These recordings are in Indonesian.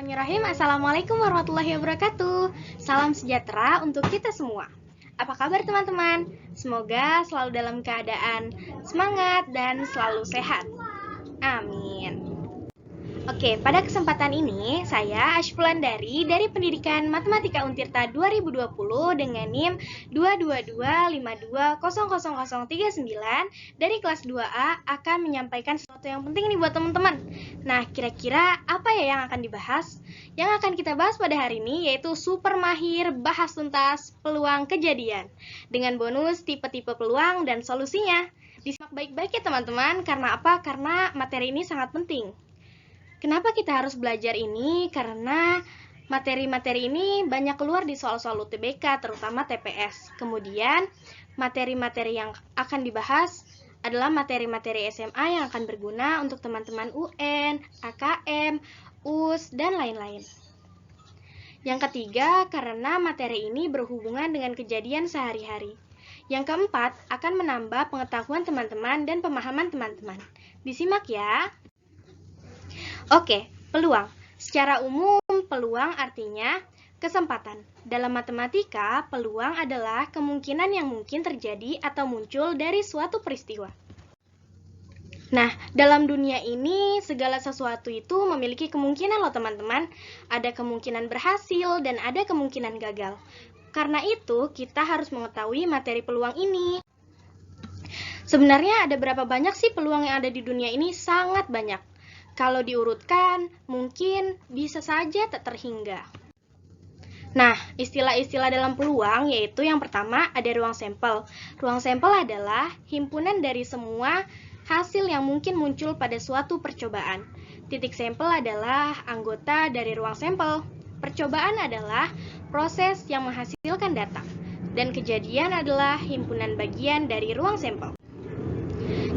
Bismillahirrahmanirrahim. Assalamualaikum warahmatullahi wabarakatuh. Salam sejahtera untuk kita semua. Apa kabar teman-teman? Semoga selalu dalam keadaan semangat dan selalu sehat. Amin. Oke, pada kesempatan ini saya Ashfulandari dari Pendidikan Matematika Untirta 2020 dengan NIM 22252000039 dari kelas 2A akan menyampaikan sesuatu yang penting nih buat teman-teman. Nah, kira-kira apa ya yang akan dibahas? Yang akan kita bahas pada hari ini yaitu super mahir bahas tuntas peluang kejadian dengan bonus tipe-tipe peluang dan solusinya. Disimak baik-baik ya teman-teman, karena apa? Karena materi ini sangat penting. Kenapa kita harus belajar ini? Karena materi-materi ini banyak keluar di soal-soal UTBK, terutama TPS. Kemudian, materi-materi yang akan dibahas adalah materi-materi SMA yang akan berguna untuk teman-teman UN, AKM, US, dan lain-lain. Yang ketiga, karena materi ini berhubungan dengan kejadian sehari-hari. Yang keempat, akan menambah pengetahuan teman-teman dan pemahaman teman-teman. Disimak ya. Oke, peluang. Secara umum, peluang artinya kesempatan. Dalam matematika, peluang adalah kemungkinan yang mungkin terjadi atau muncul dari suatu peristiwa. Nah, dalam dunia ini, segala sesuatu itu memiliki kemungkinan loh teman-teman. Ada kemungkinan berhasil dan ada kemungkinan gagal. Karena itu, kita harus mengetahui materi peluang ini. Sebenarnya ada berapa banyak sih peluang yang ada di dunia ini? Sangat banyak. Kalau diurutkan, mungkin bisa saja tak terhingga. Nah, istilah-istilah dalam peluang yaitu yang pertama ada ruang sampel. Ruang sampel adalah himpunan dari semua hasil yang mungkin muncul pada suatu percobaan. Titik sampel adalah anggota dari ruang sampel. Percobaan adalah proses yang menghasilkan data. Dan kejadian adalah himpunan bagian dari ruang sampel.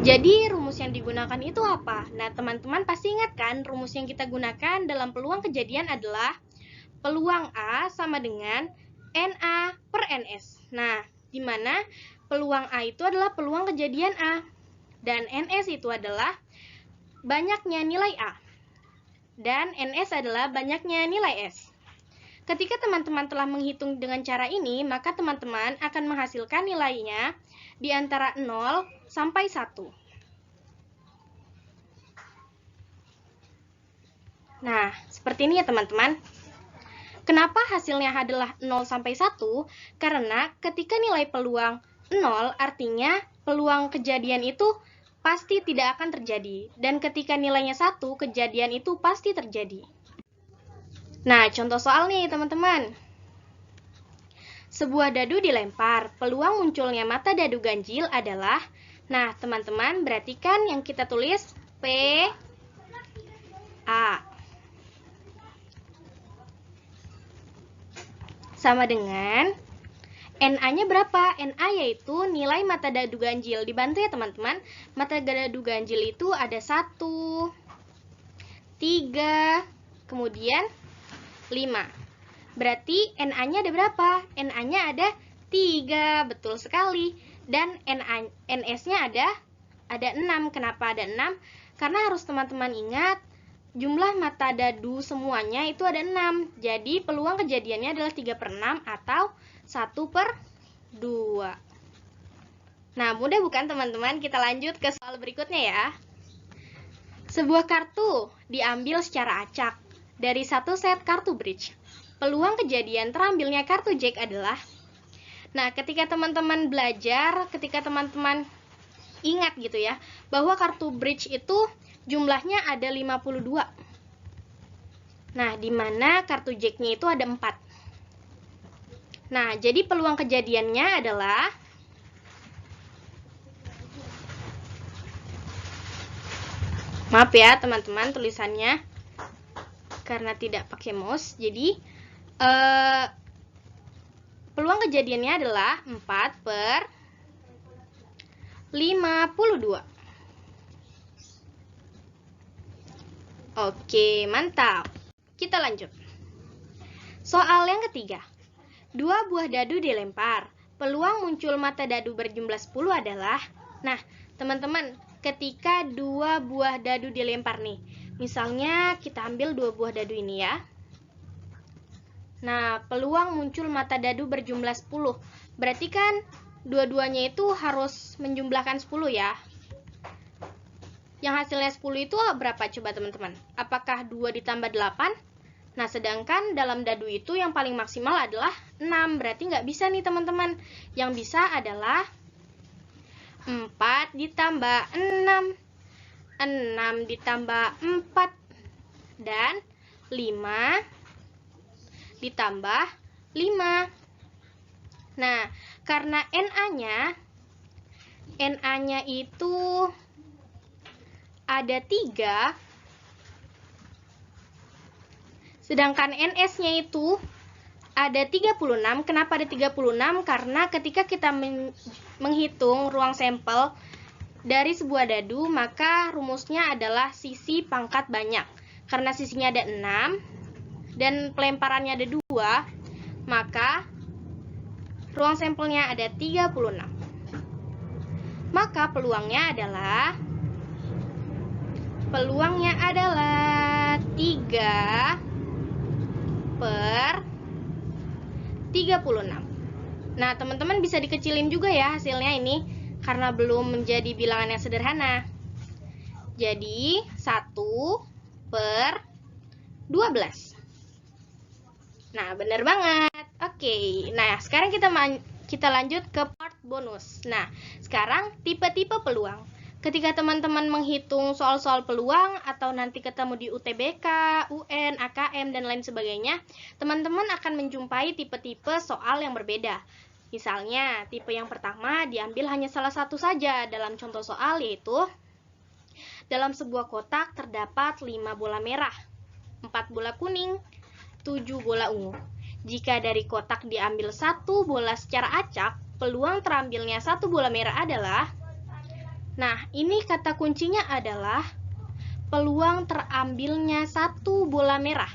Jadi, rumus yang digunakan itu apa? Nah, teman-teman pasti ingat kan, rumus yang kita gunakan dalam peluang kejadian adalah peluang A sama dengan NA per NS. Nah, di mana peluang A itu adalah peluang kejadian A, dan NS itu adalah banyaknya nilai A, dan NS adalah banyaknya nilai S. Ketika teman-teman telah menghitung dengan cara ini, maka teman-teman akan menghasilkan nilainya di antara 0 sampai 1. Nah, seperti ini ya teman-teman. Kenapa hasilnya adalah 0 sampai 1? Karena ketika nilai peluang 0, artinya peluang kejadian itu pasti tidak akan terjadi. Dan ketika nilainya 1, kejadian itu pasti terjadi. Nah, contoh soal nih teman-teman. Sebuah dadu dilempar, peluang munculnya mata dadu ganjil adalah, nah teman-teman perhatikan yang kita tulis P, A. Sama dengan NA-nya berapa? NA yaitu nilai mata dadu ganjil. Dibantu ya teman-teman. Mata dadu ganjil itu ada 1, 3, kemudian 5. Berarti NA-nya ada berapa? NA-nya ada 3, betul sekali. Dan NS-nya ada 6. Kenapa ada 6? Karena harus teman-teman ingat, jumlah mata dadu semuanya itu ada 6. Jadi peluang kejadiannya adalah 3/6 atau 1/2. Nah, mudah bukan teman-teman? Kita lanjut ke soal berikutnya ya. Sebuah kartu diambil secara acak dari satu set kartu bridge. Peluang kejadian terambilnya kartu jack adalah, nah ketika teman-teman belajar, ketika teman-teman ingat gitu ya, bahwa kartu bridge itu jumlahnya ada 52. Nah, di mana kartu jacknya itu ada 4. Nah, jadi peluang kejadiannya adalah, maaf ya teman-teman tulisannya, karena tidak pakai mouse, jadi peluang kejadiannya adalah 4/52. Oke, mantap. Kita lanjut. Soal yang ketiga. 2 buah dadu dilempar. Peluang muncul mata dadu berjumlah 10 adalah, nah, teman-teman, ketika 2 buah dadu dilempar nih, misalnya kita ambil 2 buah dadu ini ya. Nah, peluang muncul mata dadu berjumlah 10. Berarti kan dua-duanya itu harus menjumlahkan 10 ya. Yang hasilnya 10 itu berapa coba teman-teman? Apakah 2 ditambah 8? Nah, sedangkan dalam dadu itu yang paling maksimal adalah 6. Berarti nggak bisa nih teman-teman. Yang bisa adalah 4 ditambah 6. 6 ditambah 4. Dan 5 ditambah 5. Nah, karena NA-nya itu ada 3, sedangkan NS-nya itu ada 36. Kenapa ada 36? Karena ketika kita menghitung ruang sampel dari sebuah dadu, maka rumusnya adalah sisi pangkat banyak. Karena sisinya ada 6 dan pelemparannya ada 2, maka ruang sampelnya ada 36. Maka peluangnya adalah 3 per 36. Nah, teman-teman bisa dikecilin juga ya hasilnya ini, karena belum menjadi bilangan yang sederhana. Jadi, 1 per 12. Nah, benar banget. Oke, nah sekarang kita lanjut ke part bonus. Nah, sekarang tipe-tipe peluang. Ketika teman-teman menghitung soal-soal peluang atau nanti ketemu di UTBK, UN, AKM, dan lain sebagainya, teman-teman akan menjumpai tipe-tipe soal yang berbeda. Misalnya, tipe yang pertama diambil hanya salah satu saja dalam contoh soal, yaitu dalam sebuah kotak terdapat 5 bola merah, 4 bola kuning, 7 bola ungu. Jika dari kotak diambil 1 bola secara acak, peluang terambilnya 1 bola merah adalah... Nah, ini kata kuncinya adalah peluang terambilnya 1 bola merah.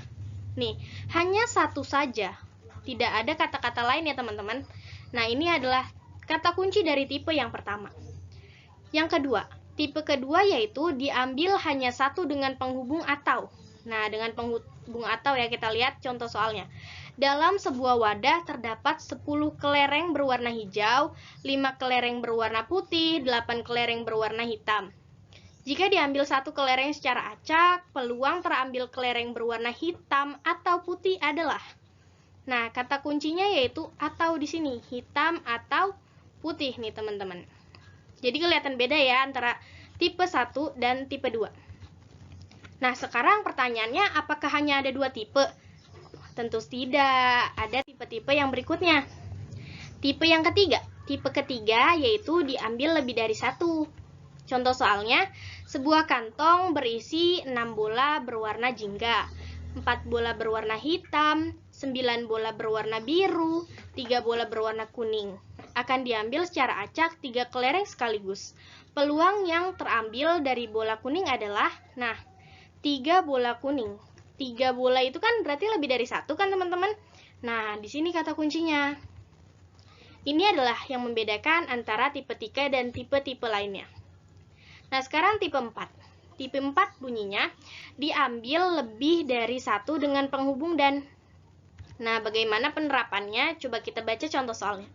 Nih, hanya satu saja. Tidak ada kata-kata lain ya teman-teman. Nah, ini adalah kata kunci dari tipe yang pertama. Yang kedua, tipe kedua yaitu diambil hanya satu dengan penghubung atau. Nah, dengan penghubung atau ya kita lihat contoh soalnya. Dalam sebuah wadah terdapat 10 kelereng berwarna hijau, 5 kelereng berwarna putih, 8 kelereng berwarna hitam. Jika diambil satu kelereng secara acak, peluang terambil kelereng berwarna hitam atau putih adalah. Nah, kata kuncinya yaitu atau di sini, hitam atau putih nih teman-teman. Jadi kelihatan beda ya antara tipe 1 dan tipe 2. Nah, sekarang pertanyaannya apakah hanya ada 2 tipe? Tentu tidak, ada tipe-tipe yang berikutnya. Tipe yang ketiga. Tipe ketiga yaitu diambil lebih dari 1. Contoh soalnya, sebuah kantong berisi 6 bola berwarna jingga, 4 bola berwarna hitam, 9 bola berwarna biru, 3 bola berwarna kuning. Akan diambil secara acak 3 kelereng sekaligus. Peluang yang terambil dari bola kuning adalah, nah, 3 bola kuning. 3 bola itu kan berarti lebih dari 1 kan teman-teman? Nah, di sini kata kuncinya. Ini adalah yang membedakan antara tipe 3 dan tipe-tipe lainnya. Nah, sekarang tipe 4. Tipe 4 bunyinya diambil lebih dari 1 dengan penghubung dan. Nah, bagaimana penerapannya? Coba kita baca contoh soalnya.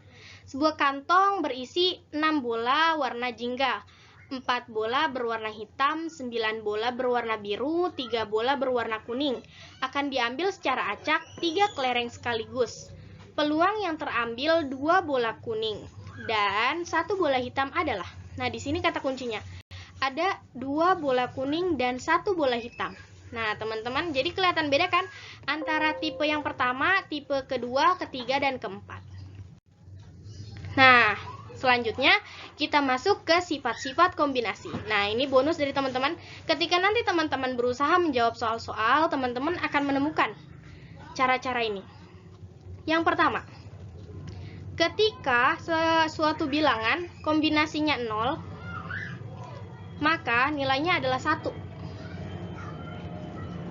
Sebuah kantong berisi 6 bola warna jingga, 4 bola berwarna hitam, 9 bola berwarna biru, 3 bola berwarna kuning. Akan diambil secara acak 3 kelereng sekaligus. Peluang yang terambil 2 bola kuning dan 1 bola hitam adalah. Nah, di sini kata kuncinya. Ada 2 bola kuning dan 1 bola hitam. Nah, teman-teman, jadi kelihatan beda kan antara tipe yang pertama, tipe kedua, ketiga, dan keempat. Nah, selanjutnya kita masuk ke sifat-sifat kombinasi. Nah, ini bonus dari teman-teman. Ketika nanti teman-teman berusaha menjawab soal-soal, teman-teman akan menemukan cara-cara ini. Yang pertama, ketika suatu bilangan kombinasinya 0, maka nilainya adalah 1.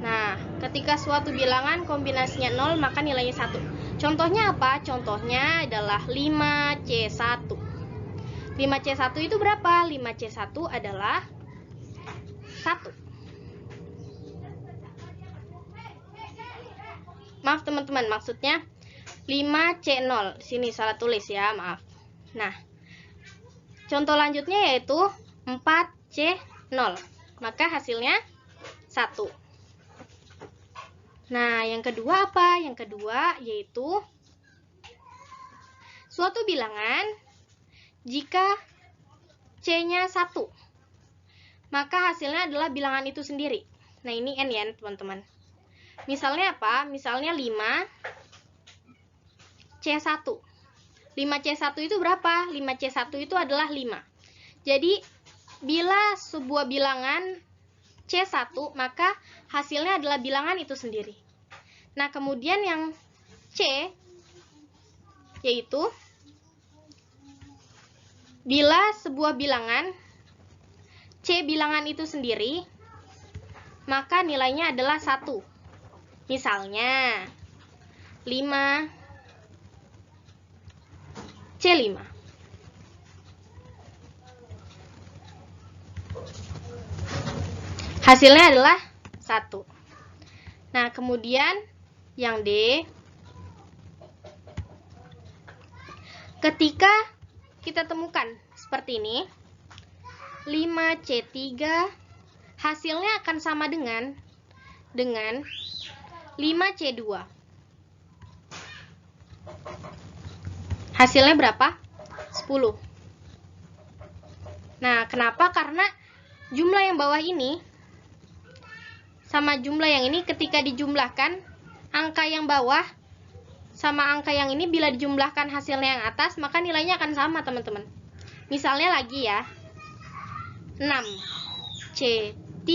Nah, ketika suatu bilangan kombinasinya 0, maka nilainya 1. Contohnya apa? Contohnya adalah 5C1. 5C1 itu berapa? 5C1 adalah 1. maaf teman-teman, maksudnya 5C0. Sini salah tulis ya, maaf. Nah, contoh lanjutnya yaitu 4C0. Maka hasilnya 1. Nah, yang kedua apa? Yang kedua yaitu suatu bilangan jika C-nya 1, maka hasilnya adalah bilangan itu sendiri. Nah, ini N ya, teman-teman. Misalnya apa? Misalnya 5C1. 5C1 itu berapa? 5C1 itu adalah 5. Jadi, bila sebuah bilangan C1, maka hasilnya adalah bilangan itu sendiri. Nah, kemudian yang C, yaitu bila sebuah bilangan C bilangan itu sendiri, maka nilainya adalah 1. Misalnya 5C5. Hasilnya adalah 1. Nah, kemudian yang D, ketika kita temukan seperti ini, 5C3 hasilnya akan sama dengan 5C2. Hasilnya berapa? 10. Nah, kenapa? Karena jumlah yang bawah ini sama jumlah yang ini ketika dijumlahkan, angka yang bawah sama angka yang ini bila dijumlahkan hasilnya yang atas, maka nilainya akan sama, teman-teman. Misalnya lagi ya, 6C3,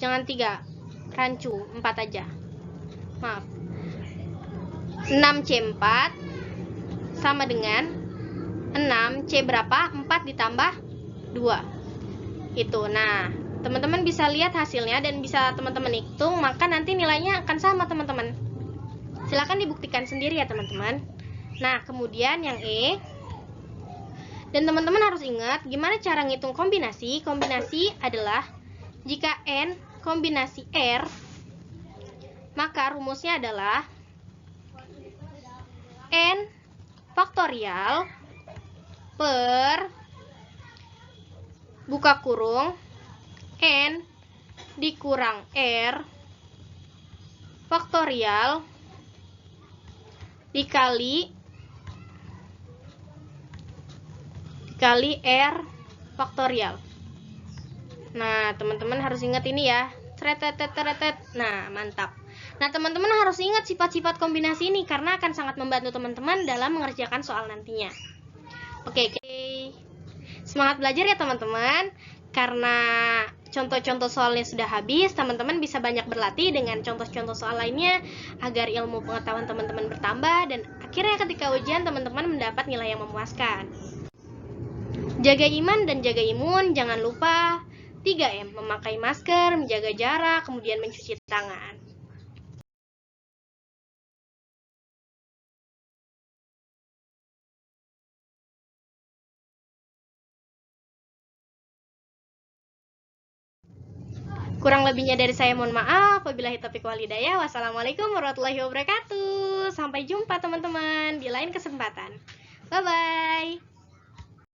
jangan 3, rancu, 4 aja. Maaf. 6C4 sama dengan 6C berapa? 4 ditambah 2. Itu. Nah, teman-teman bisa lihat hasilnya dan bisa teman-teman hitung, maka nanti nilainya akan sama, teman-teman. Silakan dibuktikan sendiri ya, teman-teman. Nah, kemudian yang E. Dan teman-teman harus ingat gimana cara ngitung kombinasi. Kombinasi adalah jika N kombinasi R, maka rumusnya adalah N faktorial per buka kurung N dikurang R faktorial dikali R faktorial. Nah, teman-teman harus ingat ini ya. Nah, mantap. Nah, teman-teman harus ingat sifat-sifat kombinasi ini karena akan sangat membantu teman-teman dalam mengerjakan soal nantinya. Oke. Semangat belajar ya, teman-teman. Karena contoh-contoh soalnya sudah habis, teman-teman bisa banyak berlatih dengan contoh-contoh soal lainnya agar ilmu pengetahuan teman-teman bertambah dan akhirnya ketika ujian teman-teman mendapat nilai yang memuaskan. Jaga iman dan jaga imun, jangan lupa 3M, memakai masker, menjaga jarak, kemudian mencuci tangan. Kurang lebihnya dari saya mohon maaf. Wabillahi taufiq wal hidayah. Wassalamualaikum warahmatullahi wabarakatuh. Sampai jumpa teman-teman di lain kesempatan. Bye-bye.